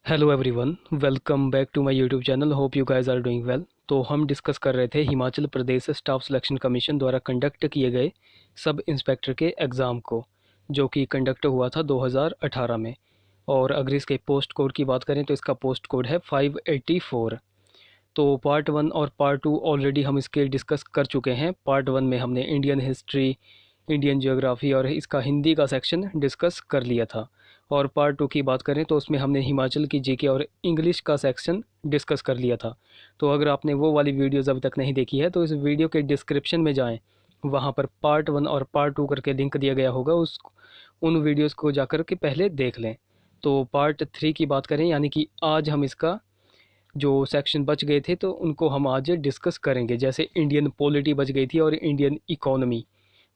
Hello everyone, welcome back to my YouTube channel. Hope you guys are doing well. तो हम discuss कर रहे थे Himachal Pradesh staff selection commission द्वारा कंडक्ट किए गए सब इंस्पेक्टर के एग्ज़ाम को, जो कि कंडक्ट हुआ था 2018 में। और अगर इसके पोस्ट कोड की बात करें तो इसका पोस्ट कोड है 584। तो पार्ट वन और पार्ट टू ऑलरेडी हम इसके डिस्कस कर चुके हैं। पार्ट वन में हमने इंडियन हिस्ट्री, इंडियन ज्योग्राफी और इसका हिंदी का सेक्शन डिस्कस कर लिया था। और पार्ट टू की बात करें तो उसमें हमने हिमाचल की जीके और इंग्लिश का सेक्शन डिस्कस कर लिया था। तो अगर आपने वो वाली वीडियोज़ अभी तक नहीं देखी है तो इस वीडियो के डिस्क्रिप्शन में जाएं, वहाँ पर पार्ट वन और पार्ट टू करके लिंक दिया गया होगा, उस उन वीडियोज़ को जाकर के पहले देख लें। तो पार्ट थ्री की बात करें, यानी कि आज हम इसका जो सेक्शन बच गए थे तो उनको हम आज डिस्कस करेंगे। जैसे इंडियन पॉलिटी बच गई थी और इंडियन इकोनॉमी,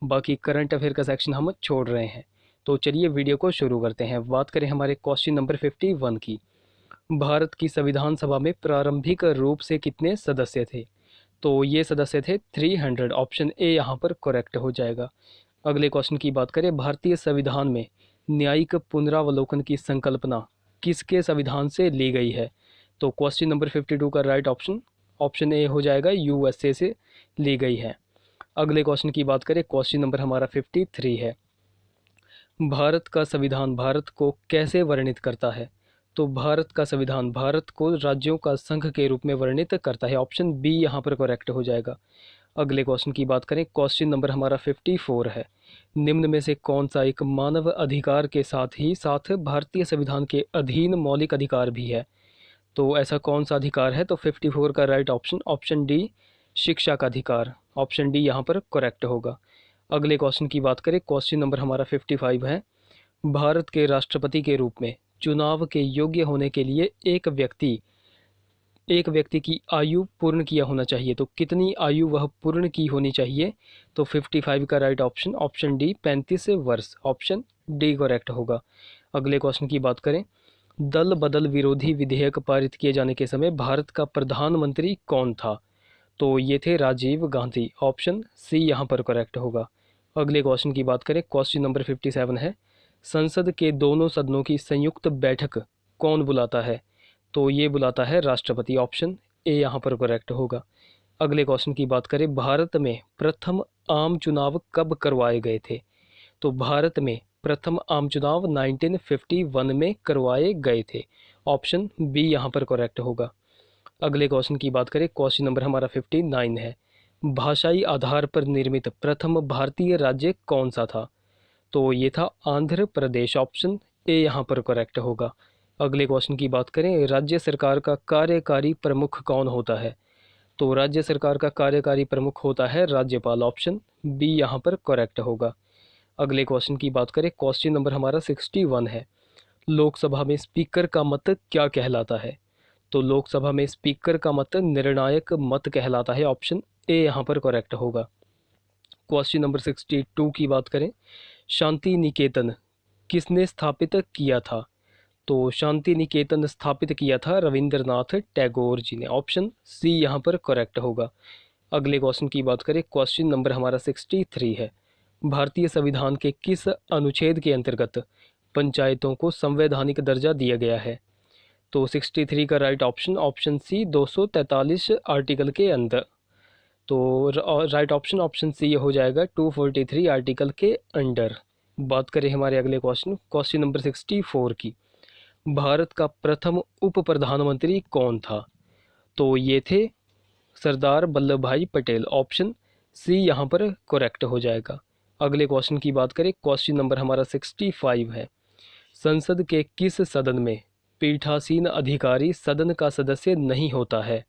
बाकी करंट अफेयर का सेक्शन हम छोड़ रहे हैं। तो चलिए वीडियो को शुरू करते हैं। बात करें हमारे क्वेश्चन नंबर 51 की। भारत की संविधान सभा में प्रारंभिक रूप से कितने सदस्य थे? तो ये सदस्य थे 300। ऑप्शन ए यहाँ पर करेक्ट हो जाएगा। अगले क्वेश्चन की बात करें, भारतीय संविधान में न्यायिक पुनरावलोकन की संकल्पना किसके संविधान से ली गई है? तो क्वेश्चन नंबर 52 का राइट ऑप्शन ऑप्शन ए हो जाएगा, यूएसए से ली गई है। अगले क्वेश्चन की बात करें, क्वेश्चन नंबर हमारा 53 है। भारत का संविधान भारत को कैसे वर्णित करता है? तो भारत का संविधान भारत को राज्यों का संघ के रूप में वर्णित करता है। ऑप्शन बी यहाँ पर करेक्ट हो जाएगा। अगले क्वेश्चन की बात करें, क्वेश्चन नंबर हमारा 54 है। निम्न में से कौन सा एक मानव अधिकार के साथ ही साथ भारतीय संविधान के अधीन मौलिक अधिकार भी है? तो ऐसा कौन सा अधिकार है? तो 54 का राइट ऑप्शन ऑप्शन डी, शिक्षा का अधिकार। ऑप्शन डी यहाँ पर करेक्ट होगा। अगले क्वेश्चन की बात करें, क्वेश्चन नंबर हमारा 55 है। भारत के राष्ट्रपति के रूप में चुनाव के योग्य होने के लिए एक व्यक्ति की आयु पूर्ण किया होना चाहिए। तो कितनी आयु वह पूर्ण की होनी चाहिए? तो 55 का राइट ऑप्शन ऑप्शन डी, 35 वर्ष। ऑप्शन डी करेक्ट होगा। अगले क्वेश्चन की बात करें, दल बदल विरोधी विधेयक पारित किए जाने के समय भारत का प्रधानमंत्री कौन था? तो ये थे राजीव गांधी। ऑप्शन सी यहाँ पर करेक्ट होगा। अगले क्वेश्चन की बात करें, क्वेश्चन नंबर 57 है। संसद के दोनों सदनों की संयुक्त बैठक कौन बुलाता है? तो ये बुलाता है राष्ट्रपति। ऑप्शन ए यहाँ पर करेक्ट होगा। अगले क्वेश्चन की बात करें, भारत में प्रथम आम चुनाव कब करवाए गए थे? तो भारत में प्रथम आम चुनाव 1951 में करवाए गए थे। ऑप्शन बी यहाँ पर करेक्ट होगा। अगले क्वेश्चन की बात करें, क्वेश्चन नंबर हमारा 59 है। भाषाई आधार पर निर्मित प्रथम भारतीय राज्य कौन सा था? तो ये था आंध्र प्रदेश। ऑप्शन ए यहाँ पर करेक्ट होगा। अगले क्वेश्चन की बात करें, राज्य सरकार का कार्यकारी प्रमुख कौन होता है? तो राज्य सरकार का कार्यकारी प्रमुख होता है राज्यपाल। ऑप्शन बी यहाँ पर करेक्ट होगा। अगले क्वेश्चन की बात करें, क्वेश्चन नंबर हमारा 61 है। लोकसभा में स्पीकर का मत क्या कहलाता है? तो लोकसभा में स्पीकर का मत निर्णायक मत कहलाता है। ऑप्शन ए यहाँ पर करेक्ट होगा। क्वेश्चन नंबर 62 की बात करें, शांति निकेतन किसने स्थापित किया था? तो शांति निकेतन स्थापित किया था रविंद्रनाथ टैगोर जी ने। ऑप्शन सी यहाँ पर करेक्ट होगा। अगले क्वेश्चन की बात करें, क्वेश्चन नंबर हमारा 63 है। भारतीय संविधान के किस अनुच्छेद के अंतर्गत पंचायतों को संवैधानिक दर्जा दिया गया है? तो 63 का right option option C, 243 article के अंदर। तो राइट ऑप्शन ऑप्शन सी हो जाएगा, 243 आर्टिकल के अंडर। बात करें हमारे अगले क्वेश्चन क्वेश्चन नंबर 64 की। भारत का प्रथम उप प्रधानमंत्री कौन था? तो ये थे सरदार वल्लभ भाई पटेल। ऑप्शन सी यहाँ पर करेक्ट हो जाएगा। अगले क्वेश्चन की बात करें, क्वेश्चन नंबर हमारा 65 है। संसद के किस सदन में पीठासीन अधिकारी सदन का सदस्य नहीं होता है?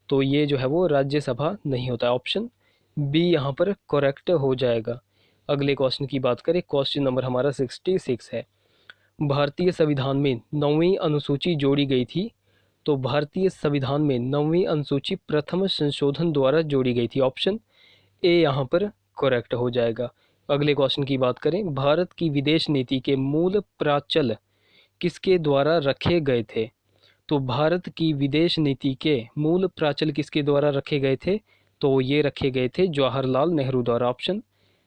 तो ये जो है वो राज्यसभा नहीं होता है। ऑप्शन बी यहाँ पर करेक्ट हो जाएगा। अगले क्वेश्चन की बात करें, क्वेश्चन नंबर हमारा 66 है। भारतीय संविधान में 9वीं अनुसूची जोड़ी गई थी। तो भारतीय संविधान में 9वीं अनुसूची प्रथम संशोधन द्वारा जोड़ी गई थी। ऑप्शन ए यहाँ पर करेक्ट हो जाएगा। अगले क्वेश्चन की बात करें, भारत की विदेश नीति के मूल प्राचल किसके द्वारा रखे गए थे? तो भारत की विदेश नीति के मूल प्राचल किसके द्वारा रखे गए थे? तो ये रखे गए थे जवाहरलाल नेहरू द्वारा। ऑप्शन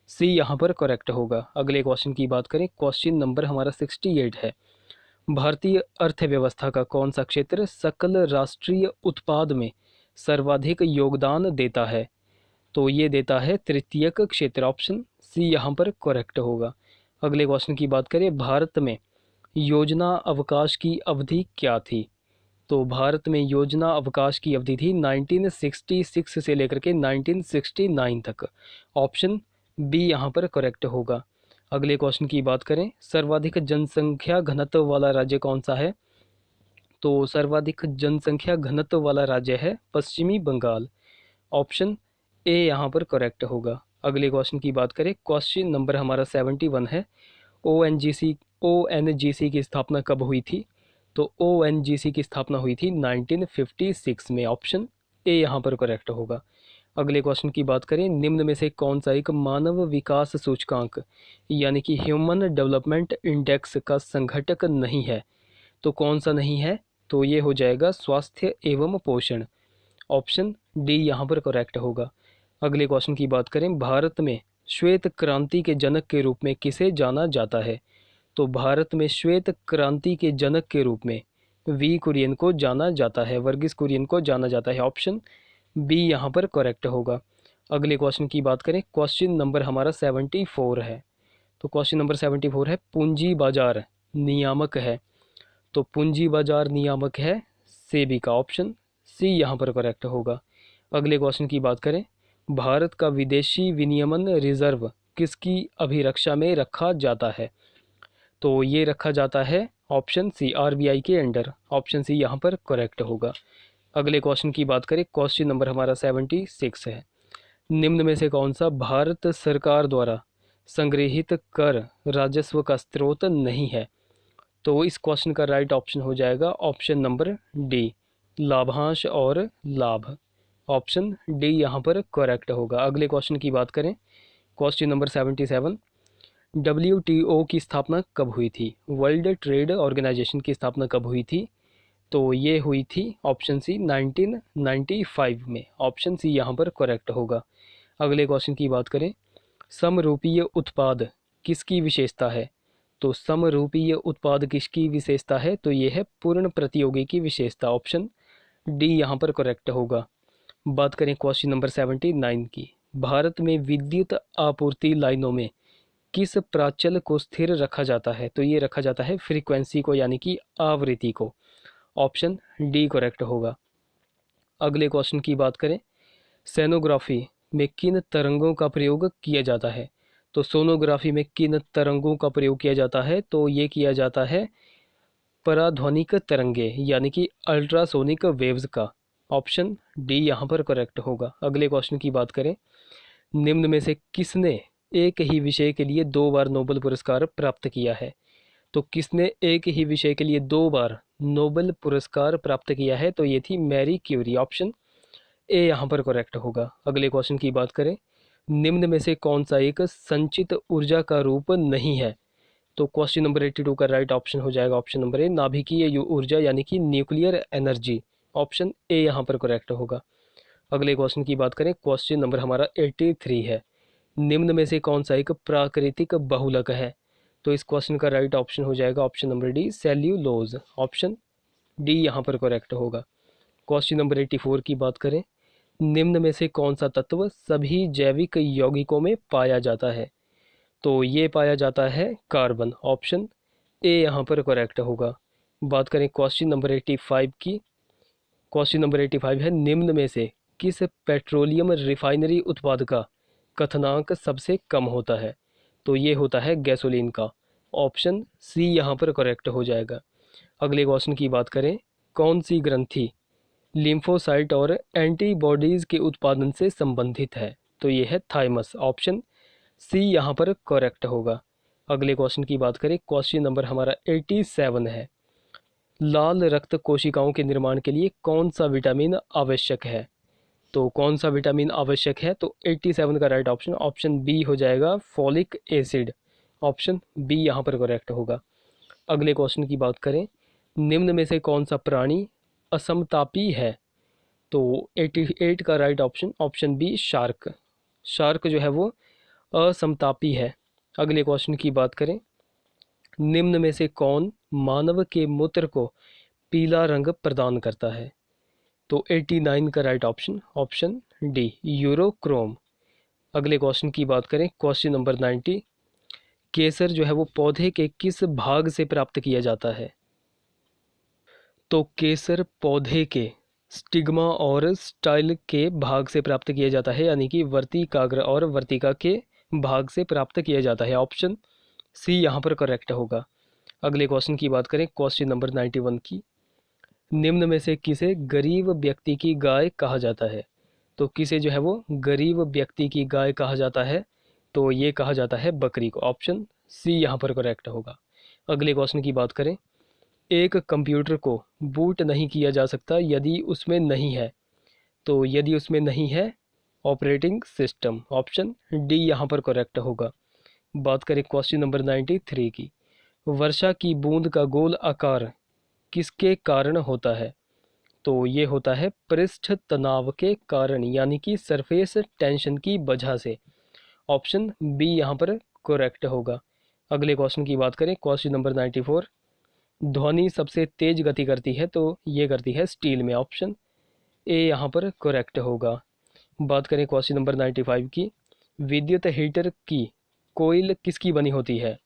सी यहाँ पर करेक्ट होगा। अगले क्वेश्चन की बात करें, क्वेश्चन नंबर हमारा 68 है। भारतीय अर्थव्यवस्था का कौन सा क्षेत्र सकल राष्ट्रीय उत्पाद में सर्वाधिक योगदान देता है? तो ये देता है तृतीयक क्षेत्र, ऑप्शन सी यहाँ पर करेक्ट होगा। अगले क्वेश्चन की बात करें, भारत में योजना अवकाश की अवधि क्या थी? तो भारत में योजना अवकाश की अवधि थी 1966 से लेकर के 1969 तक। ऑप्शन बी यहाँ पर करेक्ट होगा। अगले क्वेश्चन की बात करें, सर्वाधिक जनसंख्या घनत्व वाला राज्य कौन सा है? तो सर्वाधिक जनसंख्या घनत्व वाला राज्य है पश्चिमी बंगाल। ऑप्शन ए यहाँ पर करेक्ट होगा। अगले क्वेश्चन की बात करें, क्वेश्चन नंबर हमारा 71 है। ONGC की स्थापना कब हुई थी? तो ONGC की स्थापना हुई थी 1956 में। ऑप्शन ए यहाँ पर करेक्ट होगा। अगले क्वेश्चन की बात करें, निम्न में से कौन सा एक मानव विकास सूचकांक यानी कि ह्यूमन डेवलपमेंट इंडेक्स का संघटक नहीं है? तो कौन सा नहीं है? तो ये हो जाएगा स्वास्थ्य एवं पोषण। ऑप्शन डी यहाँ पर करेक्ट होगा। अगले क्वेश्चन की बात करें, भारत में श्वेत क्रांति के जनक के रूप में किसे जाना जाता है? तो भारत में श्वेत क्रांति के जनक के रूप में वी कुरियन को जाना जाता है, वर्गीस कुरियन को जाना जाता है। ऑप्शन बी यहाँ पर करेक्ट होगा। अगले क्वेश्चन की बात करें, क्वेश्चन नंबर हमारा 74 है। तो क्वेश्चन नंबर 74 है, पूंजी बाजार नियामक है। तो पूंजी बाजार नियामक है सेबी का। ऑप्शन सी यहाँ पर करेक्ट होगा। अगले क्वेश्चन की बात करें, भारत का विदेशी विनियमन रिजर्व किसकी अभिरक्षा में रखा जाता है? तो ये रखा जाता है ऑप्शन सी RBI के अंडर। ऑप्शन सी यहाँ पर करेक्ट होगा। अगले क्वेश्चन की बात करें, क्वेश्चन नंबर हमारा 76 है। निम्न में से कौन सा भारत सरकार द्वारा संग्रहित कर राजस्व का स्रोत नहीं है? तो इस क्वेश्चन का राइट ऑप्शन हो जाएगा ऑप्शन नंबर डी, लाभांश और लाभ। ऑप्शन डी यहाँ पर करेक्ट होगा। अगले क्वेश्चन की बात करें, क्वेश्चन नंबर 77, WTO की स्थापना कब हुई थी? वर्ल्ड ट्रेड ऑर्गेनाइजेशन की स्थापना कब हुई थी? तो ये हुई थी ऑप्शन सी 1995 में। ऑप्शन सी यहाँ पर करेक्ट होगा। अगले क्वेश्चन की बात करें, समरूपीय उत्पाद किसकी विशेषता है? तो समरूपीय उत्पाद किसकी विशेषता है? तो ये है पूर्ण प्रतियोगी की विशेषता। ऑप्शन डी यहाँ पर करेक्ट होगा। बात करें क्वेश्चन नंबर 79 की, भारत में विद्युत आपूर्ति लाइनों में किस प्राचल को स्थिर रखा जाता है? तो ये रखा जाता है फ्रीक्वेंसी को यानी कि आवृत्ति को। ऑप्शन डी करेक्ट होगा। अगले क्वेश्चन की बात करें, सोनोग्राफी में किन तरंगों का प्रयोग किया जाता है? तो सोनोग्राफी में किन तरंगों का प्रयोग किया जाता है? तो ये किया जाता है पराध्वनिक तरंगे यानी कि अल्ट्रासोनिक वेव्स का। ऑप्शन डी यहाँ पर करेक्ट होगा। अगले क्वेश्चन की बात करें, निम्न में से किसने एक ही विषय के लिए 2 बार नोबेल पुरस्कार प्राप्त किया है? तो किसने एक ही विषय के लिए 2 बार नोबेल पुरस्कार प्राप्त किया है? तो ये थी मैरी क्यूरी। ऑप्शन ए यहाँ पर करेक्ट होगा। अगले क्वेश्चन की बात करें, निम्न में से कौन सा एक संचित ऊर्जा का रूप नहीं है? तो क्वेश्चन नंबर 82 का राइट ऑप्शन हो जाएगा ऑप्शन नंबर ए, नाभिकीय ऊर्जा यानी कि न्यूक्लियर एनर्जी। ऑप्शन ए यहाँ पर करेक्ट होगा। अगले क्वेश्चन की बात करें, क्वेश्चन नंबर हमारा 83 है। निम्न में से कौन सा एक प्राकृतिक बहुलक है? तो इस क्वेश्चन का राइट ऑप्शन हो जाएगा option number D, cellulose. Option D यहाँ पर करेक्ट होगा। क्वेश्चन नंबर 84 की बात करें, निम्न में से कौन सा तत्व सभी जैविक यौगिकों में पाया जाता है? तो ये पाया जाता है कार्बन। ऑप्शन ए यहाँ पर करेक्ट होगा। बात करें क्वेश्चन नंबर 85 की, क्वेश्चन नंबर 85 है, निम्न में से किस पेट्रोलियम रिफाइनरी उत्पाद का कथनांक सबसे कम होता है? तो ये होता है गैसोलीन का। ऑप्शन सी यहाँ पर करेक्ट हो जाएगा। अगले क्वेश्चन की बात करें, कौन सी ग्रंथि लिम्फोसाइट और एंटीबॉडीज़ के उत्पादन से संबंधित है? तो ये है थाइमस। ऑप्शन सी यहाँ पर करेक्ट होगा। अगले क्वेश्चन की बात करें, क्वेश्चन नंबर हमारा 87 है, लाल रक्त कोशिकाओं के निर्माण के लिए कौन सा विटामिन आवश्यक है? तो कौन सा विटामिन आवश्यक है? तो 87 का राइट ऑप्शन ऑप्शन बी हो जाएगा, फॉलिक एसिड। ऑप्शन बी यहाँ पर करेक्ट होगा। अगले क्वेश्चन की बात करें, निम्न में से कौन सा प्राणी असमतापी है? तो 88 का right option option B, shark. Shark जो है वो असमतापी है। अगले क्वेश्चन की बात करें, निम्न में से कौन मानव के मूत्र को पीला रंग प्रदान करता है? तो 89 का right option option D urochrome. अगले क्वेश्चन की बात करें, क्वेश्चन नंबर 90। केसर जो है वो पौधे के किस भाग से प्राप्त किया जाता है? तो केसर पौधे के स्टिग्मा और स्टाइल के भाग से प्राप्त किया जाता है, यानी कि वर्तिकाग्र और वर्तिका के भाग से प्राप्त किया जाता है। ऑप्शन सी यहाँ पर करेक्ट होगा। अगले क्वेश्चन की बात करें, क्वेश्चन नंबर 91 की। निम्न में से किसे गरीब व्यक्ति की गाय कहा जाता है? तो किसे जो है वो गरीब व्यक्ति की गाय कहा जाता है? तो ये कहा जाता है बकरी को। ऑप्शन सी यहाँ पर करेक्ट होगा। अगले क्वेश्चन की बात करें, एक कंप्यूटर को बूट नहीं किया जा सकता यदि उसमें नहीं है। तो यदि उसमें नहीं है ऑपरेटिंग सिस्टम। ऑप्शन डी यहाँ पर करेक्ट होगा। बात करें क्वेश्चन नंबर 93 की। वर्षा की बूंद का गोल आकार किसके कारण होता है? तो ये होता है पृष्ठ तनाव के कारण, यानी कि सरफेस टेंशन की वजह से। ऑप्शन बी यहाँ पर करेक्ट होगा। अगले क्वेश्चन की बात करें, क्वेश्चन नंबर 94। ध्वनि सबसे तेज गति करती है, तो ये करती है स्टील में। ऑप्शन ए यहाँ पर करेक्ट होगा। बात करें क्वेश्चन नंबर 95 की। विद्युत हीटर की कोयल किसकी बनी होती है?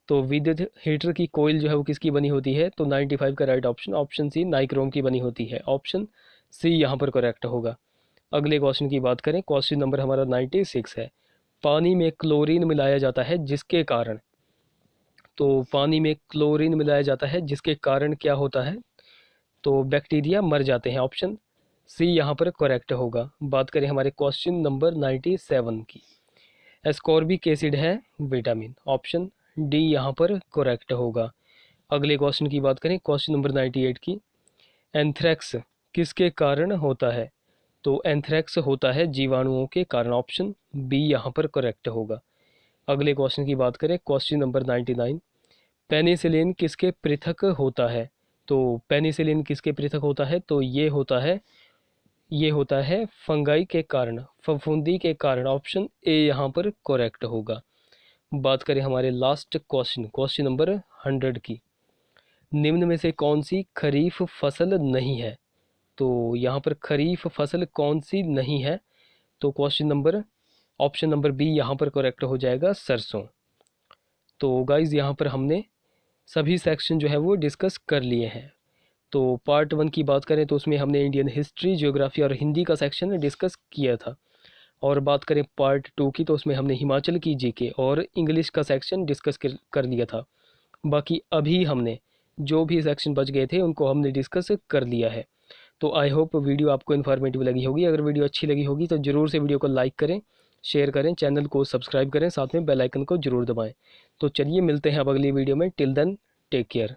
तो विद्युत हीटर की कोयल जो है वो किसकी बनी होती है? तो 95 का right option option C nichrome की बनी होती है। ऑप्शन सी यहाँ पर करेक्ट होगा। अगले क्वेश्चन की बात करें, क्वेश्चन नंबर हमारा 96 है। पानी में क्लोरीन मिलाया जाता है जिसके कारण। तो पानी में क्लोरीन मिलाया जाता है जिसके कारण क्या होता है? तो बैक्टीरिया मर जाते हैं। ऑप्शन सी यहाँ पर करेक्ट होगा। बात करें हमारे क्वेश्चन नंबर 97 की। एस्कॉर्बिक एसिड है विटामिन। ऑप्शन डी यहाँ पर करेक्ट होगा। अगले क्वेश्चन की बात करें, क्वेश्चन नंबर 98 की। एंथ्रेक्स किसके कारण होता है? तो एंथ्रेक्स होता है जीवाणुओं के कारण। ऑप्शन बी यहाँ पर करेक्ट होगा। अगले क्वेश्चन की बात करें, क्वेश्चन नंबर 99। पेनिसिलिन किसके पृथक होता है? तो पेनिसिलिन किसके पृथक होता है? तो ये होता है फंगाई के कारण, फफूंदी के कारण। ऑप्शन ए यहाँ पर करेक्ट होगा। बात करें हमारे लास्ट क्वेश्चन, क्वेश्चन नंबर 100 की। निम्न में से कौन सी खरीफ फसल नहीं है? तो यहाँ पर खरीफ फसल कौन सी नहीं है? तो question number option number B यहाँ पर करेक्ट हो जाएगा, सरसों। तो गाइज़ यहाँ पर हमने सभी सेक्शन जो है वो डिस्कस कर लिए हैं। तो पार्ट 1 की बात करें तो उसमें हमने इंडियन हिस्ट्री, ज्योग्राफी और हिंदी का सेक्शन डिस्कस किया था। और बात करें पार्ट 2 की तो उसमें हमने हिमाचल की जीके और इंग्लिश का सेक्शन डिस्कस कर लिया था। बाकी अभी हमने जो भी सेक्शन बच गए थे उनको हमने डिस्कस कर लिया है। तो आई होप वीडियो आपको इन्फॉर्मेटिव लगी होगी। अगर वीडियो अच्छी लगी होगी तो ज़रूर से वीडियो को लाइक करें, शेयर करें, चैनल को सब्सक्राइब करें, साथ में बेल आइकन को ज़रूर दबाएं। तो चलिए मिलते हैं अब अगली वीडियो में। Till then take care.